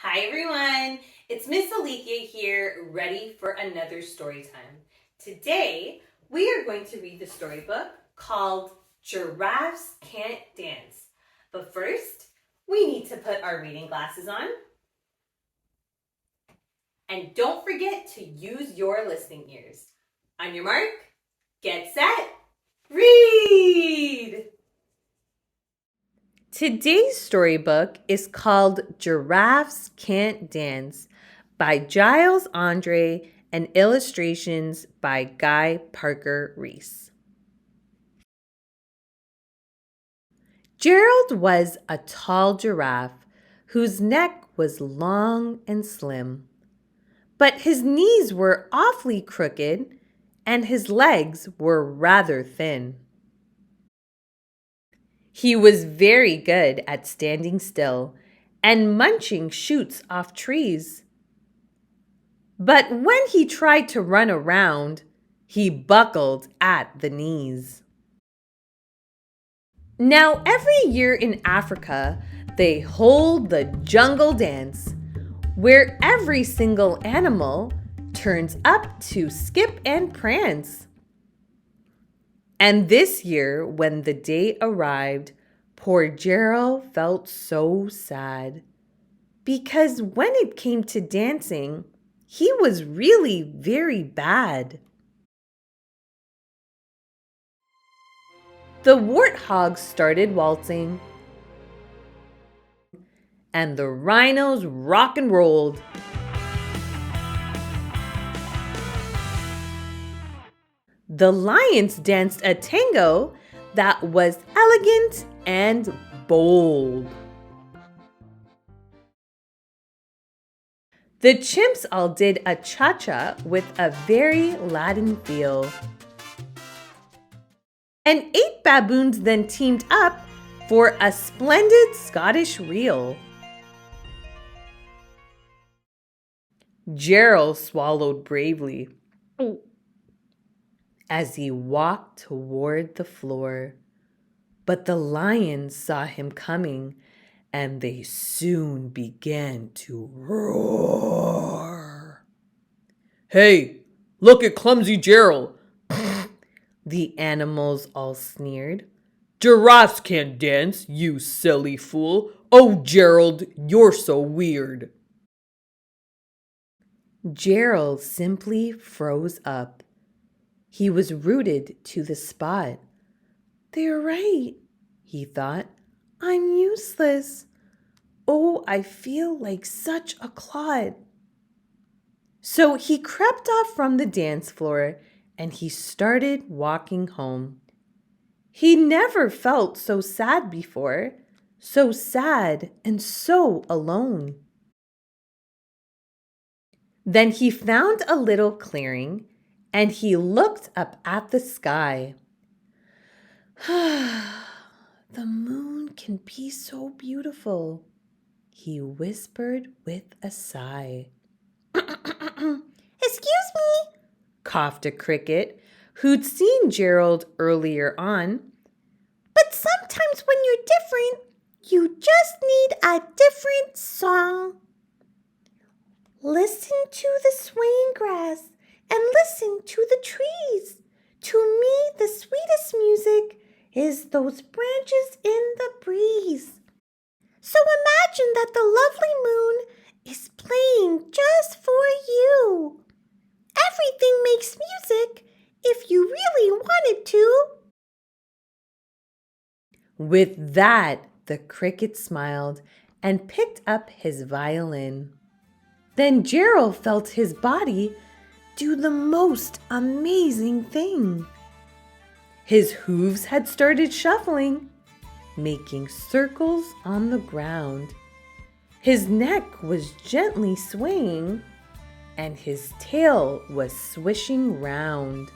Hi everyone, it's Ms.Alithia here, ready for another story time. Today, we are going to read the storybook called Giraffes Can't Dance. But first, we need to put our reading glasses on. And don't forget to use your listening ears. On your mark, get set, read! Today's storybook is called Giraffes Can't Dance by Giles, Andreae, and illustrations by Parker-Rees. Gerald was a tall giraffe whose neck was long and slim, but his knees were awfully crooked and his legs were rather thin. He was very good at standing still and munching shoots off trees. But when he tried to run around, he buckled at the knees. Now, every year in Africa, they hold the jungle dance, where every single animal turns up to skip and prance. And this year, when the day arrived, poor Gerald felt so sad. Because when it came to dancing, he was really very bad. The warthogs started waltzing, and the rhinos rock and rolled. The lions danced a tango that was elegant and bold. The chimps all did a cha-cha with a very Latin feel. And 8 baboons then teamed up for a splendid Scottish reel. Gerald swallowed bravely as he walked toward the floor. But the lions saw him coming, and they soon began to roar. "Hey, look at clumsy Gerald," the animals all sneered. "Giraffes can't dance, you silly fool. Oh, Gerald, you're so weird." Gerald simply froze up. He was rooted to the spot. "They're right," he thought. "I'm useless. Oh, I feel like such a clod." So he crept off from the dance floor and he started walking home. He never felt so sad before, so sad and so alone. Then he found a little clearing and he looked up at the sky. "The moon can be so beautiful," he whispered with a sigh. "Excuse me," coughed a cricket who'd seen Gerald earlier on. "But sometimes when you're different, you just need a different song. Listen to the swaying grass and listen to the trees. To me, the sweetest music is those branches in the breeze. So imagine that the lovely moon is playing just for you. Everything makes music if you really wanted to." With that, the cricket smiled and picked up his violin. Then Gerald felt his body do the most amazing thing. His hooves had started shuffling, making circles on the ground. His neck was gently swaying, and his tail was swishing round.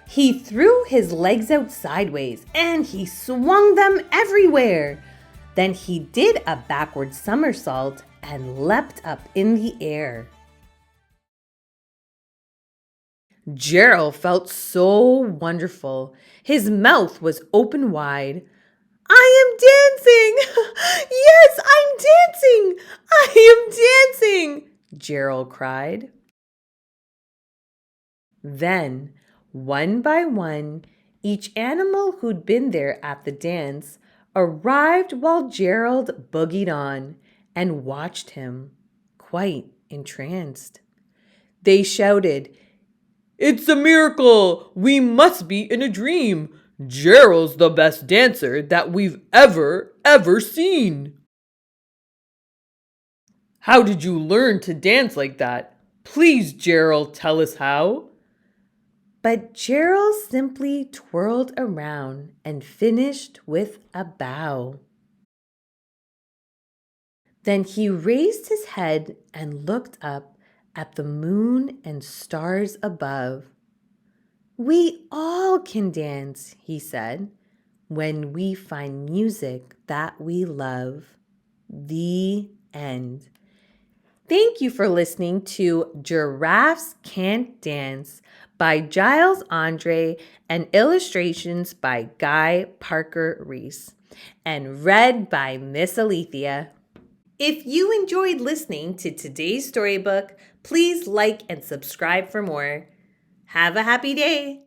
He threw his legs out sideways and he swung them everywhere. Then he did a backward somersault and leapt up in the air. Gerald felt so wonderful. His mouth was open wide. I am dancing! Yes, I'm dancing! I am dancing! Gerald cried. Then, one by one, each animal who'd been there at the dance arrived while Gerald boogied on and watched him, quite entranced. They shouted, "It's a miracle! We must be in a dream! Gerald's the best dancer that we've ever seen!" How did you learn to dance like that? Please, Gerald, tell us how. But Gerald simply twirled around and finished with a bow. Then he raised his head and looked up at the moon and stars above. We all can dance, he said, when we find music that we love. The end. Thank you for listening to Giraffes Can't Dance by Giles Andreae and illustrations by Parker-Rees and read by Ms.Alithia. If you enjoyed listening to today's storybook, please like and subscribe for more. Have a happy day.